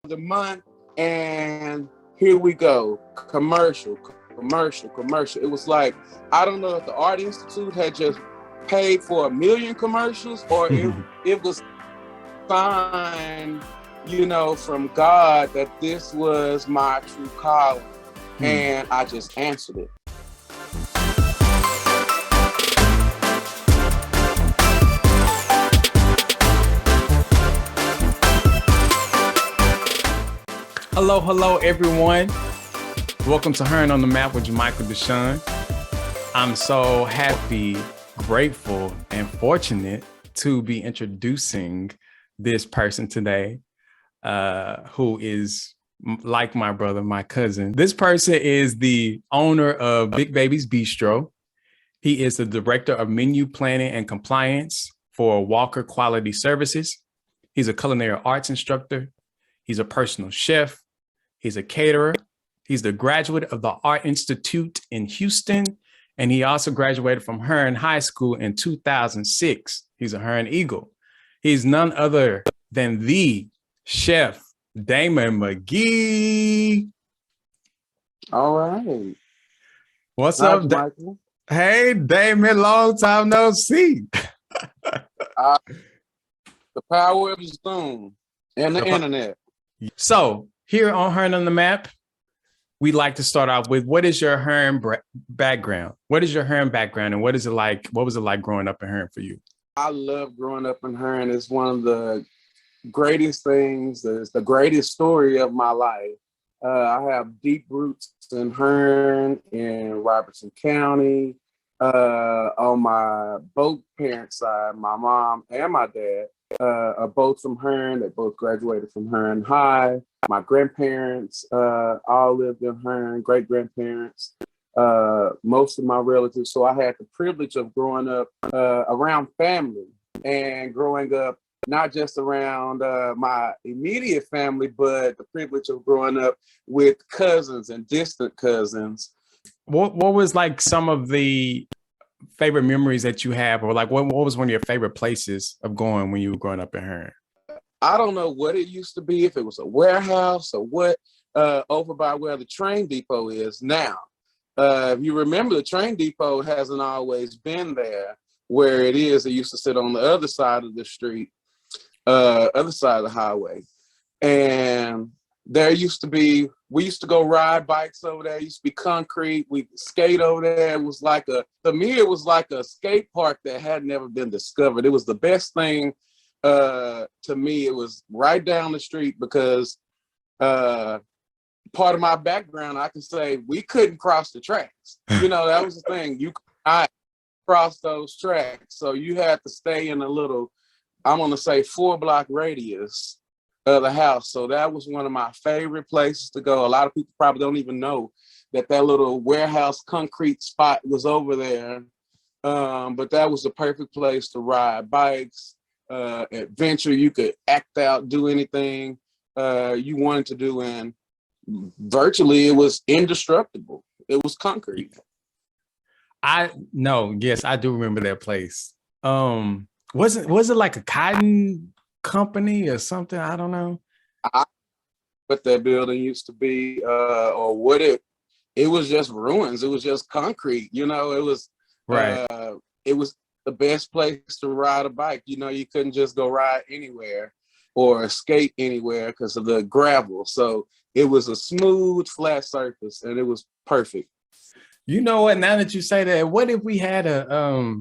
the month, and here we go. Commercial, commercial, commercial. It was like, I don't know if the Art Institute had just paid for 1,000,000 commercials, or it was sign, from God that this was my true calling. And I just answered it. Hello, everyone. Welcome to Hearne on the Map with Michael Deshawn. I'm so happy, grateful, and fortunate to be introducing this person today, who is like my brother, my cousin. This person is the owner of Big Baby's Bistro. He is the director of menu planning and compliance for Walker Quality Services. He's a culinary arts instructor. He's a personal chef. He's a caterer. He's the graduate of the Art Institute in Houston. And he also graduated from Hearne High School in 2006. He's a Hearne Eagle. He's none other than the chef, Damon McGee. All right. What's up, Michael? Hey, Damon, long time no see. The power of the Zoom and the internet. So here on Hearne on the Map, we like to start off with, what is your Herm background? What is your Herm background, and what is it like? What was it like growing up in Hearne for you? I love growing up in Hearne. It's one of the greatest things. It's the greatest story of my life. I have deep roots in Hearne, in Robertson County. On my both parents' side, my mom and my dad are both from Hearne. They both graduated from Hearne High. My grandparents all lived in Hearne, great-grandparents, most of my relatives. So I had the privilege of growing up around family, and growing up not just around my immediate family, but the privilege of growing up with cousins and distant cousins. What was like some of the favorite memories that you have, or like what was one of your favorite places of going when you were growing up in Hearne? I don't know what it used to be, if it was a warehouse or what, over by where the train depot is now. If you remember, the train depot hasn't always been there where it is. It used to sit on the other side of the street, other side of the highway. And we used to go ride bikes over there. It used to be concrete. We skate over there. It was like it was like a skate park that had never been discovered. It was the best thing to me. It was right down the street because part of my background, I can say we couldn't cross the tracks. That was the thing. You could not cross those tracks. So you had to stay in a little, I'm going to say 4-block radius of the house. So that was one of my favorite places to go. A lot of people probably don't even know that little warehouse concrete spot was over there. But that was the perfect place to ride bikes, adventure. You could act out, do anything you wanted to do, and virtually it was indestructible. It was concrete. Yes, I do remember that place. Was it like a cotton company or something? I don't know what that building used to be, or what it was. Just ruins. It was just concrete. It was right. It was the best place to ride a bike. You couldn't just go ride anywhere or skate anywhere because of the gravel. So it was a smooth, flat surface, and it was perfect. You know what? Now that you say that, what if we had a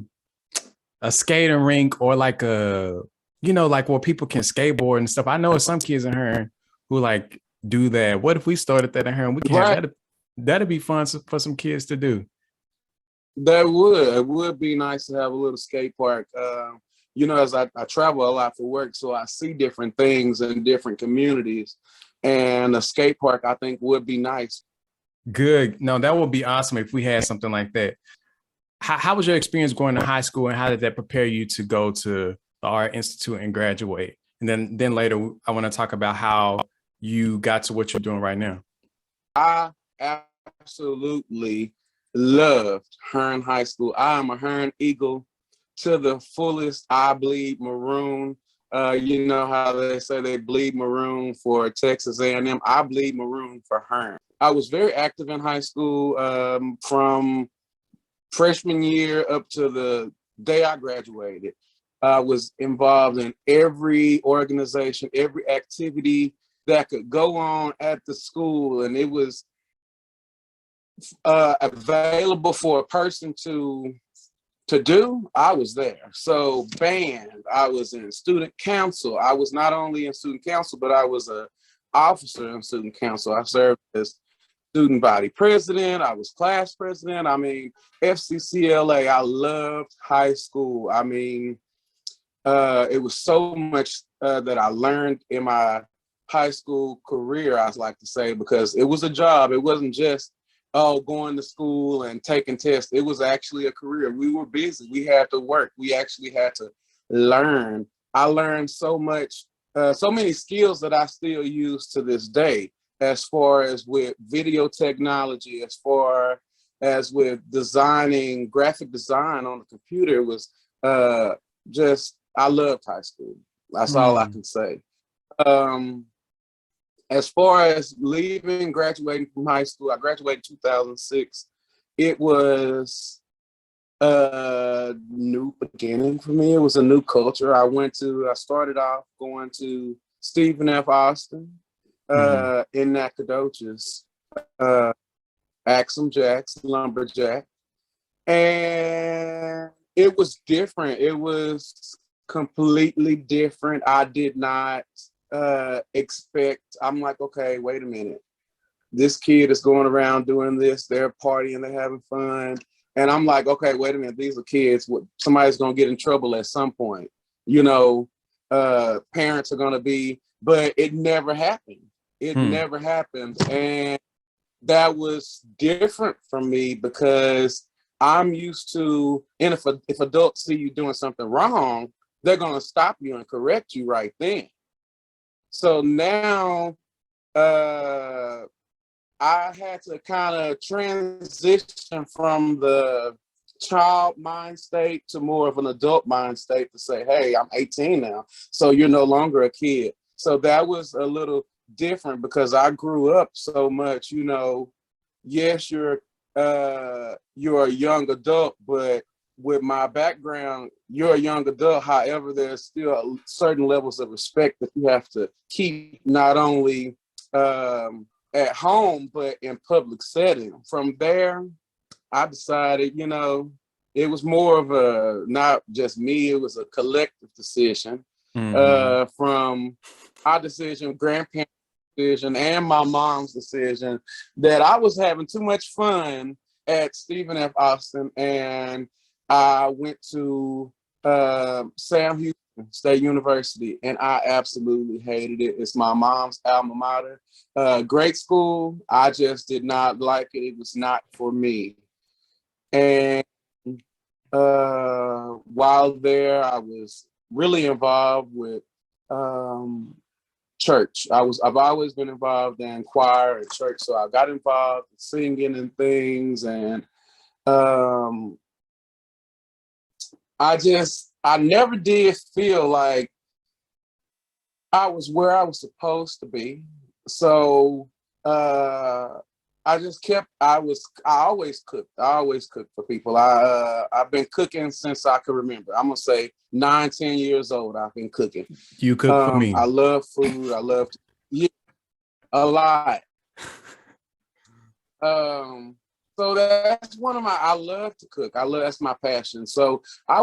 skating rink, or like like where people can skateboard and stuff? I know some kids in Hearne who like do that. What if we started that in Hearne? We can have that. That'd be fun for some kids to do. It would be nice to have a little skate park. As I travel a lot for work, so I see different things in different communities, and a skate park I think would be nice. Good. No, that would be awesome if we had something like that. How was your experience going to high school, and how did that prepare you to go to the Art Institute and graduate? And then later, I want to talk about how you got to what you're doing right now. I absolutely loved Hearne High School. I am a Hearne Eagle to the fullest. I bleed maroon. You know how they say they bleed maroon for Texas A&M. I bleed maroon for Hearne. I was very active in high school from freshman year up to the day I graduated. I was involved in every organization, every activity that could go on at the school, and it was available for a person to do. I was there. So band, I was in student council. I was not only in student council, but I was a officer in student council. I served as student body president. I was class president. I mean, FCCLA. I loved high school. I mean, it was so much that I learned in my high school career, I like to say, because it was a job. It wasn't just, going to school and taking tests. It was actually a career. We were busy. We had to work. We actually had to learn. I learned so much, so many skills that I still use to this day, as far as with video technology, as far as with designing, graphic design on the computer. It was just, I loved high school. That's all I can say. As far as leaving, graduating from high school, I graduated in 2006. It was a new beginning for me. It was a new culture. I started off going to Stephen F. Austin in Nacogdoches, Axum Jacks, Lumberjack. And it was different. It was completely different. I did not expect. I'm like, okay, wait a minute. This kid is going around doing this. They're partying, they're having fun. And I'm like, okay, wait a minute. These are kids. Somebody's going to get in trouble at some point. You know, parents are going to be, but it never happened. It never happened. And that was different for me because I'm used to, and if adults see you doing something wrong, they're going to stop you and correct you right then. So now I had to kind of transition from the child mind state to more of an adult mind state to say, hey, I'm 18 now, so you're no longer a kid. So that was a little different because I grew up so much, you know, yes, you're a young adult, but with my background, you're a young adult. However, there's still certain levels of respect that you have to keep, not only at home, but in public setting. From there, I decided, you know, it was more of a, not just me, it was a collective decision from our decision, grandparents' decision, and my mom's decision that I was having too much fun at Stephen F. Austin, and I went to Sam Houston State University, and I absolutely hated it. It's my mom's alma mater. Great school. I just did not like it. It was not for me. And while there, I was really involved with church. I've always been involved in choir and church, so I got involved in singing and things, and I never did feel like I was where I was supposed to be. So I just kept, I always cooked. I always cooked for people. I've been cooking since I could remember. I'm gonna say 9-10 years old. I've been cooking. You cook for me. I love food. I love to eat a lot. So that's I love to cook. That's my passion. So I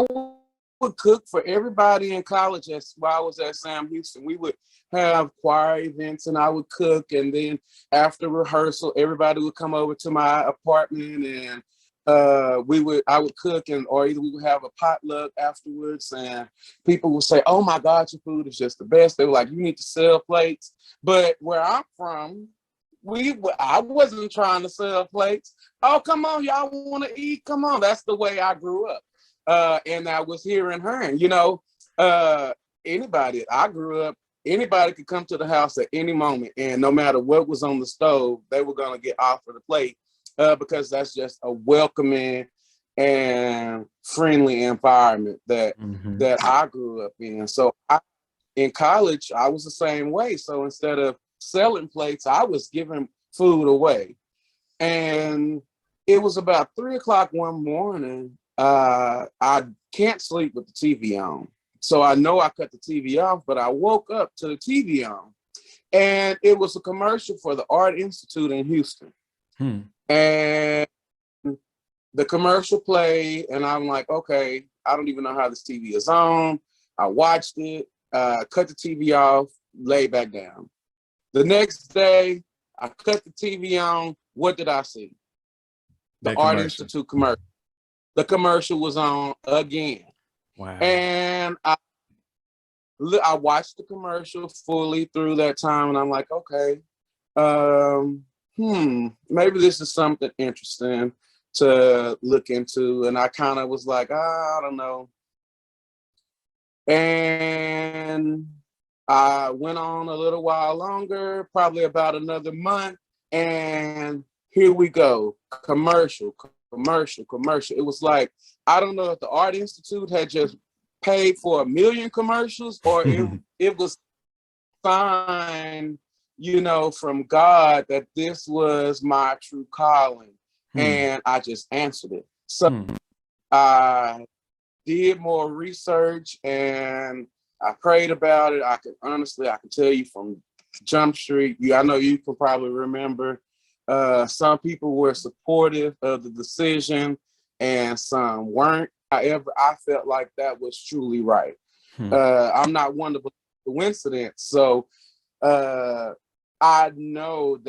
would cook for everybody in college. While I was at Sam Houston, we would have choir events and I would cook. And then after rehearsal, everybody would come over to my apartment and I would cook, or either we would have a potluck afterwards, and people would say, oh my God, your food is just the best. They were like, you need to sell plates. But where I'm from, I wasn't trying to sell plates. Oh, come on, y'all want to eat? Come on. That's the way I grew up. And I was here in Hearne, you know, anybody could come to the house at any moment, and no matter what was on the stove, they were going to get offered a plate because that's just a welcoming and friendly environment that I grew up in. So in college, I was the same way. So instead of selling plates, I was giving food away. And it was about 3 o'clock one morning. I can't sleep with the TV on. So I know I cut the TV off, but I woke up to the TV on. And it was a commercial for the Art Institute in Houston. And the commercial played, and I'm like, okay, I don't even know how this TV is on. I watched it, cut the TV off, lay back down. The next day, I cut the TV on. What did I see? The Art Institute commercial. The commercial was on again. Wow. And I watched the commercial fully through that time, and I'm like, okay, maybe this is something interesting to look into. And I kind of was like, I don't know. And I went on a little while longer, probably about another month, and here we go. Commercial. It was like, I don't know if the Art Institute had just paid for 1 million commercials, or it was signed, from God that this was my true calling. And I just answered it. So I did more research and I prayed about it. I can tell you from Jump Street, I know you can probably remember, some people were supportive of the decision and some weren't. However, I felt like that was truly right. I'm not one to believe coincidence. So I knew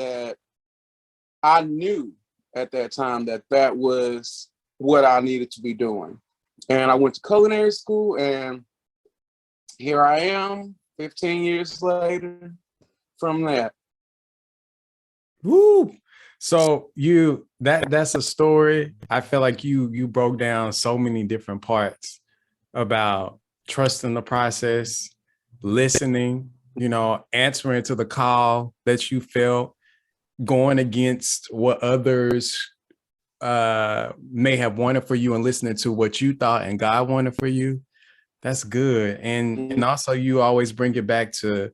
at that time that was what I needed to be doing. And I went to culinary school, and here I am 15 years later from that. Woo! So that's a story. I feel like you broke down so many different parts about trusting the process, listening, answering to the call that you felt, going against what others may have wanted for you and listening to what you thought and God wanted for you. That's good. And also you always bring it back to,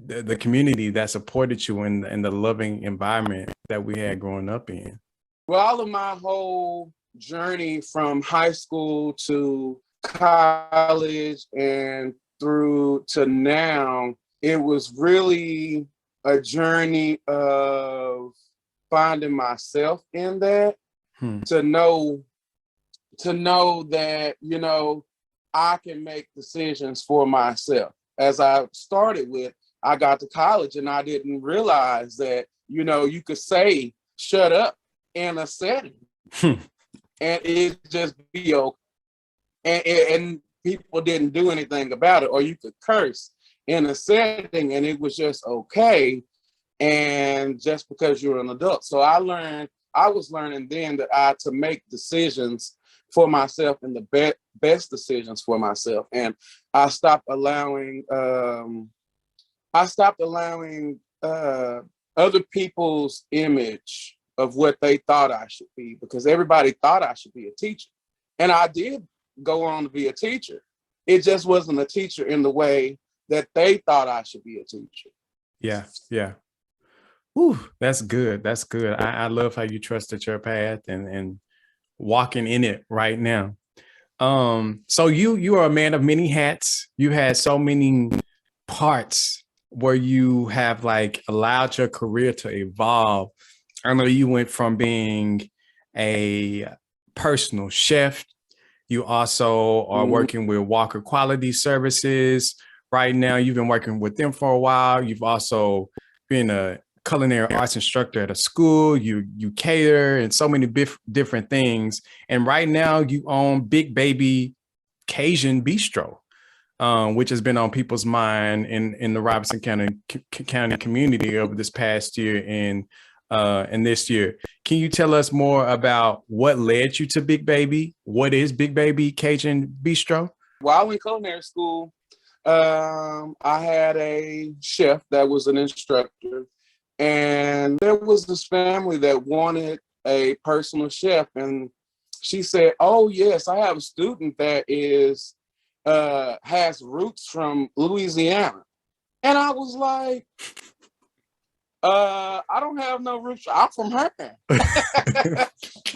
the community that supported you and the loving environment that we had growing up in. Well, all of my whole journey from high school to college and through to now, it was really a journey of finding myself in that, to know that, I can make decisions for myself. As I started with, I got to college and I didn't realize that, you could say, shut up in a setting and it just be okay. And people didn't do anything about it. Or you could curse in a setting and it was just okay. And just because you're an adult. So I was learning then that I had to make decisions for myself and the best decisions for myself. And I stopped allowing other people's image of what they thought I should be, because everybody thought I should be a teacher. And I did go on to be a teacher. It just wasn't a teacher in the way that they thought I should be a teacher. Yeah. Whew, that's good. That's good. I love how you trusted your path and walking in it right now. So you are a man of many hats. You had so many parts where you have allowed your career to evolve. I know you went from being a personal chef. You also are working with Walker Quality Services. Right now, you've been working with them for a while. You've also been a culinary arts instructor at a school. You cater and so many different things. And right now you own Baby Cajun Bistro, which has been on people's mind in the Robeson County community over this past year and this year. Can you tell us more about what led you to Baby? What is Baby Cajun Bistro? While in culinary school, I had a chef that was an instructor. And there was this family that wanted a personal chef. And she said, oh, yes, I have a student that is has roots from Louisiana. And I was like, I don't have no roots. I'm from Hearne.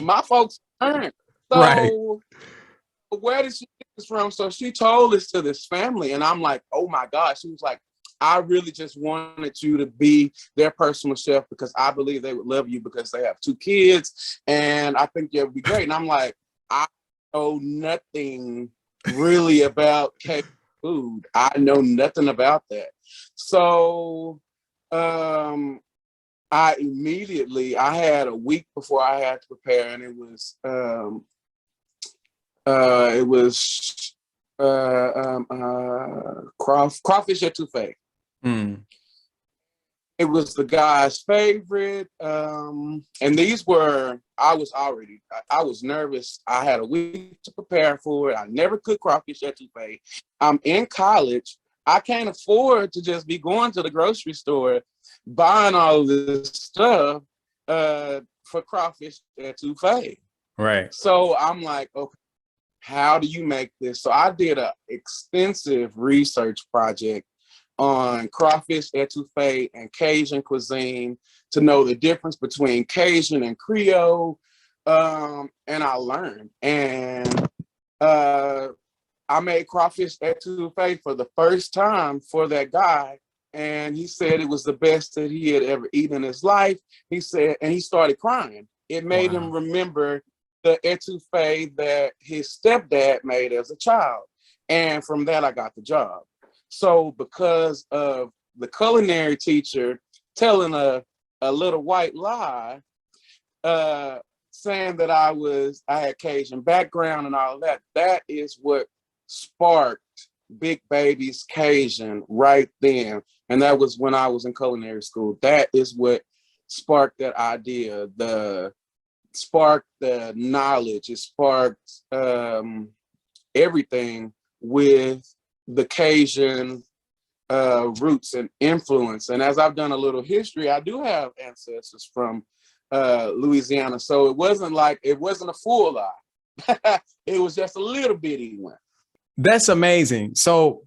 My folks Hearne. Right. So where did she get this from? So she told this to this family, and I'm like, oh my gosh. She was like, I really just wanted you to be their personal chef because I believe they would love you because they have 2 kids, and I think you'll be great. And I'm like, I know nothing really about Cajun food. I know nothing about that. So I had a week before I had to prepare, and it was crawfish etouffee. Mm. It was the guy's favorite. And these were, I was nervous. I had a week to prepare for it. I never cooked crawfish etouffee. I'm in college. I can't afford to just be going to the grocery store, buying all of this stuff for crawfish etouffee. Right. So I'm like, okay, how do you make this? So I did an extensive research project on crawfish etouffee and Cajun cuisine to know the difference between Cajun and Creole. And I learned. And I made crawfish etouffee for the first time for that guy. And he said it was the best that he had ever eaten in his life. He said, and he started crying. It made him remember the etouffee that his stepdad made as a child. And from that, I got the job. So because of the culinary teacher telling a little white lie, saying that I had Cajun background and all of that, that is what sparked Big Baby's Cajun right then. And that was when I was in culinary school. That is what sparked that idea, sparked the knowledge. It sparked everything with the Cajun roots and influence. And as I've done a little history, I do have ancestors from Louisiana. So it wasn't a full lie. It was just a little bitty one. That's amazing. So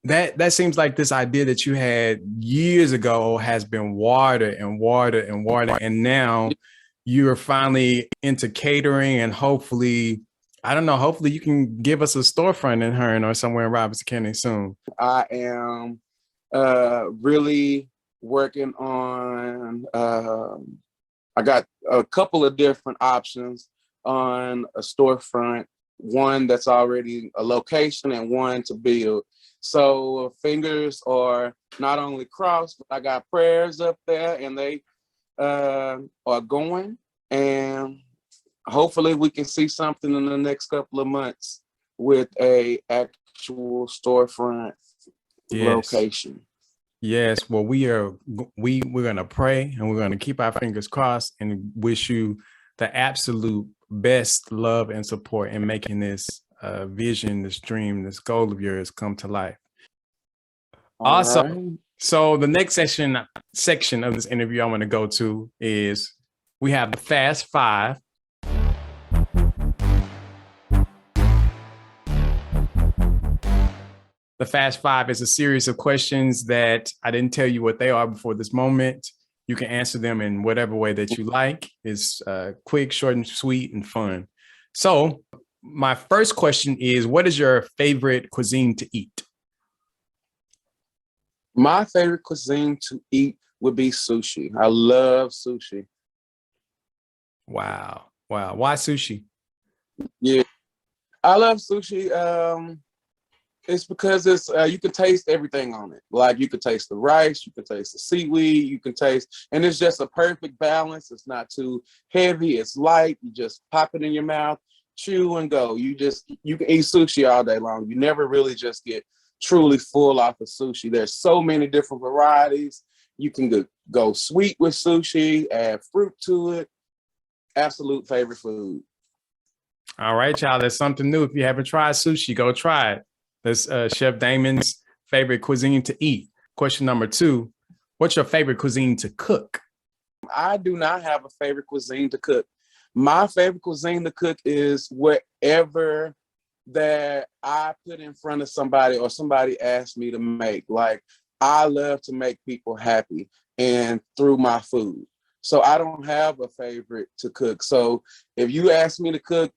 that seems like this idea that you had years ago has been watered and watered and watered. And now you're finally into catering, and hopefully, I don't know, hopefully you can give us a storefront in Hearne or somewhere in Robertson County soon. I am really working on, I got a couple of different options on a storefront, one that's already a location and one to build. So fingers are not only crossed, but I got prayers up there, and they are going, and hopefully we can see something in the next couple of months with a actual storefront location. Yes. Well, we're going to pray, and we're going to keep our fingers crossed and wish you the absolute best love and support in making this vision, this dream, this goal of yours come to life. Right. So the next section of this interview I want to go to is we have the Fast Five. The Fast Five is a series of questions that I didn't tell you what they are before this moment. You can answer them in whatever way that you like. It's quick, short, and sweet, and fun. So my first question is, what is your favorite cuisine to eat? My favorite cuisine to eat would be sushi. I love sushi. Wow. Why sushi? Yeah, I love sushi. It's because it's you can taste everything on it. Like you can taste the rice, you can taste the seaweed, you can taste, and it's just a perfect balance. It's not too heavy, it's light. You just pop it in your mouth, chew and go. You can eat sushi all day long. You never really just get truly full off of sushi. There's so many different varieties. You can go sweet with sushi, add fruit to it. Absolute favorite food. All right, y'all. There's something new. If you haven't tried sushi, go try it. That's Chef Damon's favorite cuisine to eat. Question number 2, what's your favorite cuisine to cook? I do not have a favorite cuisine to cook. My favorite cuisine to cook is whatever that I put in front of somebody or somebody asked me to make. Like, I love to make people happy and through my food. So I don't have a favorite to cook. So if you ask me to cook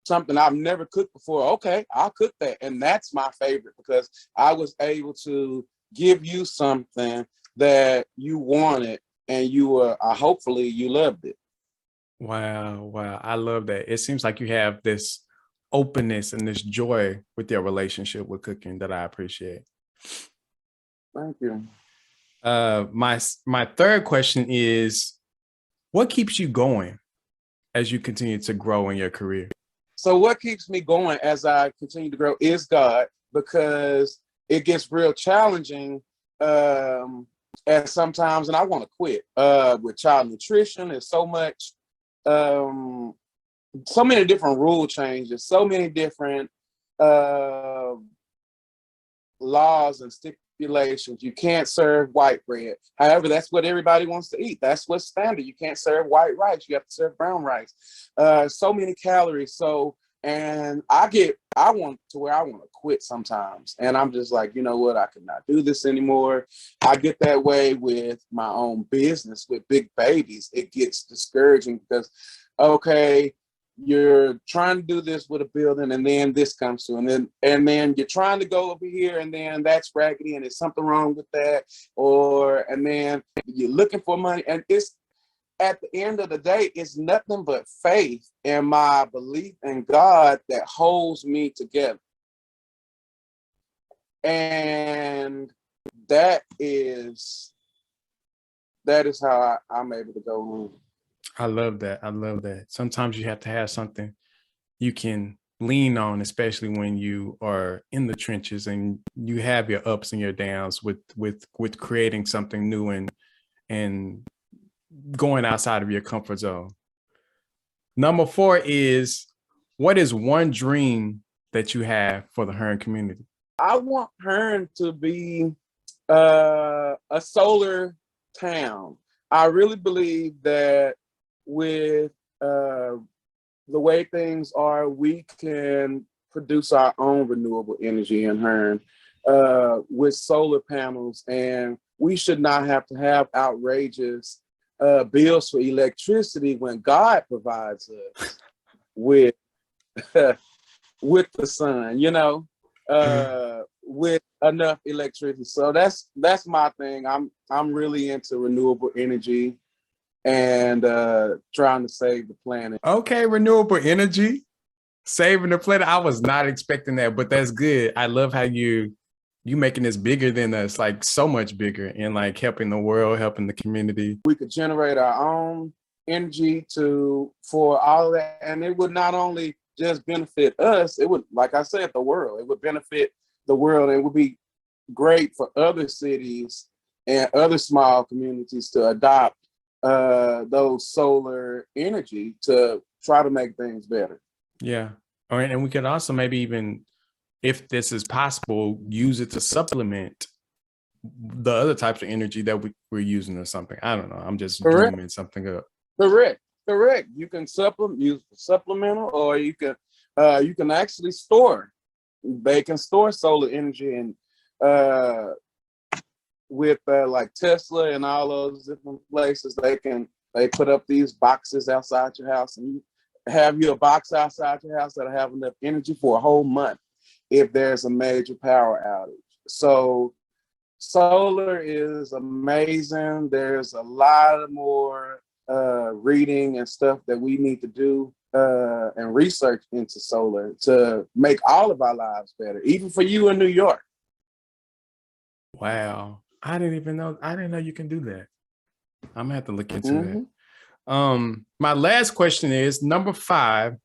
something I've never cooked before, okay, I'll cook that. And that's my favorite because I was able to give you something that you wanted and you were, hopefully you loved it. Wow. Wow. I love that. It seems like you have this openness and this joy with your relationship with cooking that I appreciate. Thank you. My third question is, what keeps you going as you continue to grow in your career? So what keeps me going as I continue to grow is God, because it gets real challenging and sometimes, and I want to quit with child nutrition. There's so much, so many different rule changes, so many different laws and stipulations. You can't serve white bread. However, that's what everybody wants to eat. That's what's standard. You can't serve white rice. You have to serve brown rice. So many calories. So, and I want to where I want to quit sometimes. And I'm just like, you know what? I cannot do this anymore. I get that way with my own business with big babies. It gets discouraging because, okay, you're trying to do this with a building and then this comes to, and then you're trying to go over here and then that's raggedy and there's something wrong with that, and then you're looking for money, and it's at the end of the day, it's nothing but faith and my belief in God that holds me together. And that is how I'm able to go on. I love that. I love that. Sometimes you have to have something you can lean on, especially when you are in the trenches and you have your ups and your downs with creating something new and going outside of your comfort zone. Number 4 is, what is one dream that you have for the Hearne community? I want Hearne to be a solar town. I really believe that with the way things are, we can produce our own renewable energy in Hearne with solar panels, and we should not have to have outrageous bills for electricity when God provides us with with the sun, with enough electricity. So that's my thing. I'm really into renewable energy and trying to save the planet. Okay, renewable energy, saving the planet. I was not expecting that, but that's good. I love how you making this bigger than us, like so much bigger, and like helping the world, helping the community. We could generate our own energy for all of that, and it would not only just benefit us, it would, like I said, the world. It would benefit the world, and it would be great for other cities and other small communities to adopt those solar energy to try to make things better. Yeah. All right. And we could also maybe even, if this is possible, use it to supplement the other types of energy that we're using or something. I don't know. I'm just dreaming something up. Correct. You can use supplemental, or you can actually store. They can store solar energy, and with like Tesla and all those different places, they put up these boxes outside your house, and you have your box outside your house that'll have enough energy for a whole month if there's a major power outage. So solar is amazing. There's a lot more reading and stuff that we need to do and research into solar to make all of our lives better, even for you in New York. Wow. I didn't know you can do that. I'm gonna have to look into that. My last question is number 5.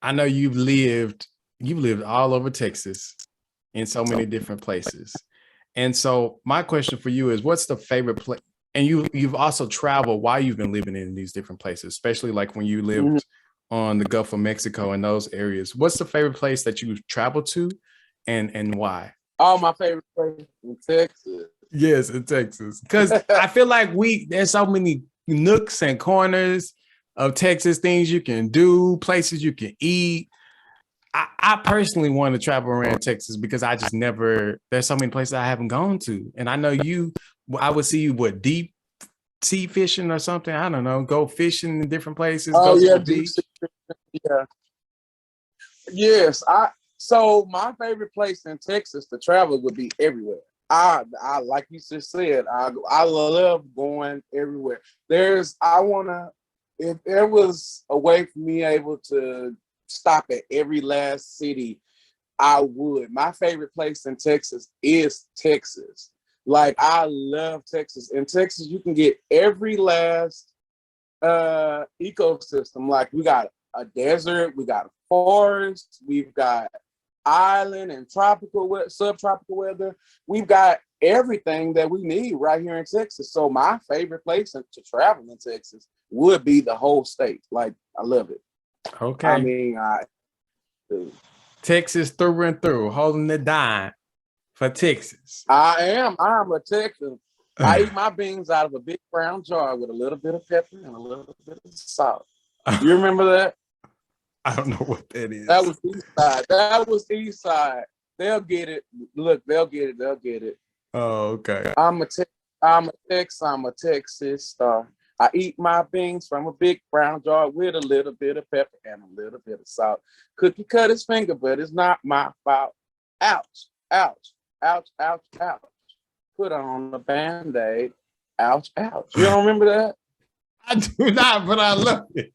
I know you've lived all over Texas in so many different places. And so my question for you is, what's the favorite place? And you've also traveled while you've been living in these different places, especially like when you lived on the Gulf of Mexico and those areas. What's the favorite place that you've traveled to and why? Oh, my favorite place in Texas. Yes, in Texas. Because I feel like there's so many nooks and corners of Texas, things you can do, places you can eat. I personally want to travel around Texas because I just never, there's so many places I haven't gone to. And I know you, I would see you, what, deep sea fishing or something? I don't know, go fishing in different places, Oh go to yeah, the deep beach. sea. Yeah. Yes. So my favorite place in Texas to travel would be everywhere. I like you just said, I love going everywhere. I wanna, if there was a way for me able to stop at every last city, I would. My favorite place in Texas is Texas. Like I love Texas. In Texas, you can get every last ecosystem. Like we got a desert, we got a forest, we've got island and tropical, subtropical weather. We've got everything that we need right here in Texas. So my favorite place to travel in Texas would be the whole state. Like I love it. I Okay. mean, I do. Texas through and through, holding it down for Texas. I'm a Texan. I eat my beans out of a big brown jar with a little bit of pepper and a little bit of salt. You remember that? I don't know what that is. That was East Side. That was East Side. They'll get it. Look, they'll get it. They'll get it. Oh, okay. I'm a Texas star. I eat my beans from a big brown jar with a little bit of pepper and a little bit of salt. Cookie cut his finger, but it's not my fault. Ouch, ouch, ouch, ouch, ouch. Put on a Band-Aid. Ouch, ouch. You don't remember that? I do not, but I love it.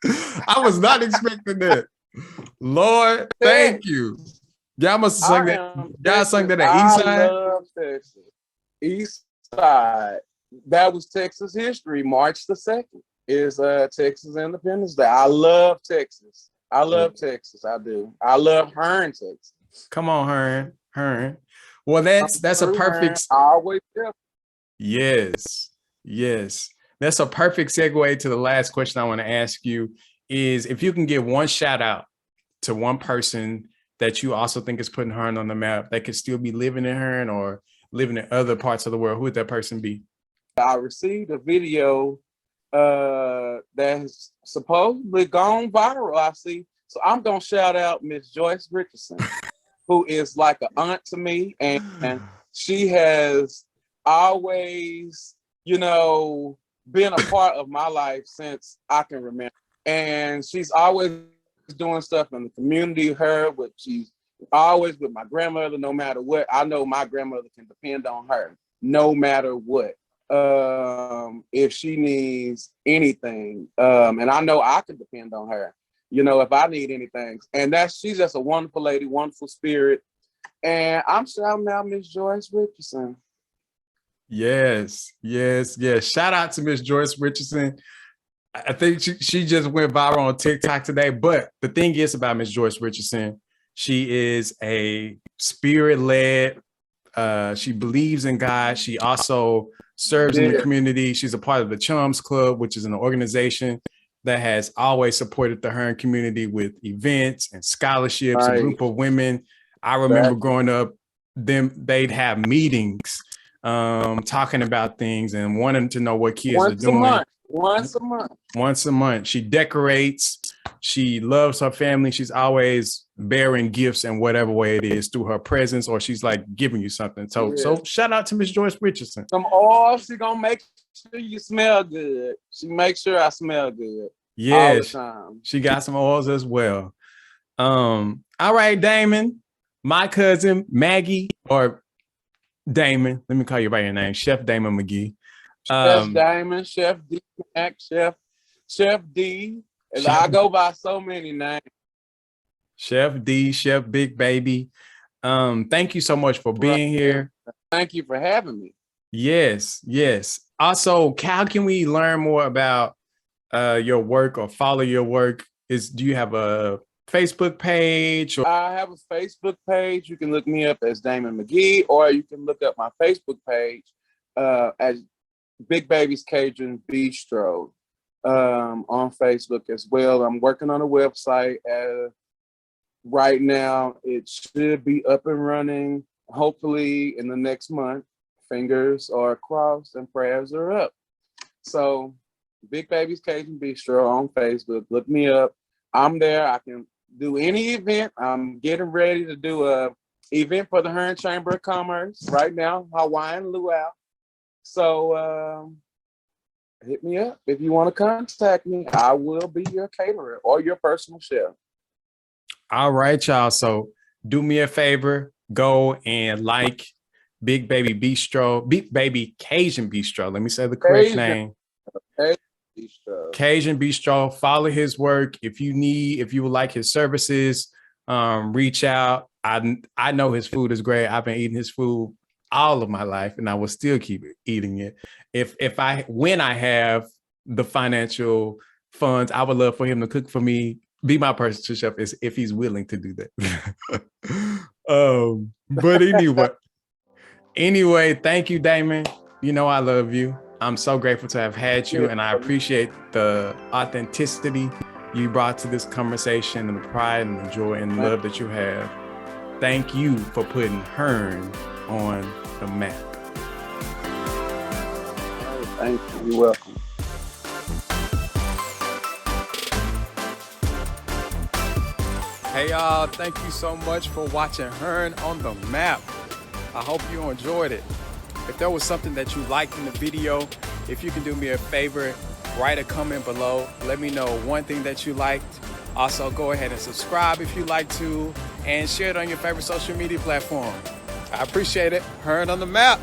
I was not expecting that. Lord, thank you. Y'all must have sung that. Y'all sung that at East Side? I love Texas. East Side. That was Texas history. March the 2nd is Texas Independence Day. I love Texas. I love Texas. I do. I love Hearne, Texas. Come on, Hearne. Well, that's a perfect. I always tell. Yes. That's a perfect segue to the last question I want to ask you is if you can give one shout out to one person that you also think is putting Hearne on the map that could still be living in Hearne or living in other parts of the world, who would that person be? I received a video that's supposedly gone viral, I see. So I'm going to shout out Miss Joyce Richardson, who is like an aunt to me. And she has always, been a part of my life since I can remember. And she's always doing stuff in the community. She's always with my grandmother, no matter what. I know my grandmother can depend on her, no matter what. If she needs anything, and I know I can depend on her, if I need anything. And she's just a wonderful lady, wonderful spirit. And I'm shouting out Miss Joyce Richardson. Yes. Shout out to Miss Joyce Richardson. I think she just went viral on TikTok today. But the thing is about Miss Joyce Richardson, she is a spirit-led. She believes in God. She also serves in the community. She's a part of the Chums Club, which is an organization that has always supported the Hearne community with events and scholarships. Right. A group of women. I remember growing up, they'd have meetings talking about things and wanting to know what kids are doing. Once a month. She decorates. She loves her family. She's always bearing gifts in whatever way it is through her presence, or she's like giving you something. So shout out to Miss Joyce Richardson. Some oil, she gonna make sure you smell good. She makes sure I smell good. Yeah, all the time. She got some oils as well. All right, Damon, my cousin Maggie, or Damon. Let me call you by your name, Chef Damon McGee. Chef Damon, Chef D, Mac, Chef D. And I go by so many names. Chef D, Chef Big Baby. Thank you so much for being here. Thank you for having me. Yes. Also, how can we learn more about your work or follow your work? Do you have a Facebook page? I have a Facebook page. You can look me up as Damon McGee, or you can look up my Facebook page as Big Baby's Cajun Bistro on Facebook as well. I'm working on a website right now. It should be up and running hopefully in the next month. Fingers are crossed and prayers are up. So Big Baby's Cajun Bistro on Facebook. Look me up. I'm there. I can do any event. I'm getting ready to do a event for the Hearne Chamber of Commerce right now, Hawaiian Luau. So hit me up if you want to contact me. I will be your caterer or your personal chef. All right, y'all. So do me a favor, go and like Big Baby Bistro, Big Baby Cajun Bistro. Let me say the correct name. Cajun Bistro. Follow his work. If you would like his services, reach out. I know his food is great. I've been eating his food all of my life, and I will still keep eating it. When I have the financial funds, I would love for him to cook for me, be my personal chef, if he's willing to do that. But anyway, thank you, Damon. You know I love you. I'm so grateful to have had you, and I appreciate the authenticity you brought to this conversation and the pride and the joy and love that you have. Thank you for putting Hearne on the map. Thank you. You're welcome. Hey, y'all. Thank you so much for watching Hearne on the Map. I hope you enjoyed it. If there was something that you liked in the video, if you can do me a favor, write a comment below. Let me know one thing that you liked. Also, go ahead and subscribe if you like to, and share it on your favorite social media platform. I appreciate it. Hearne on the Map.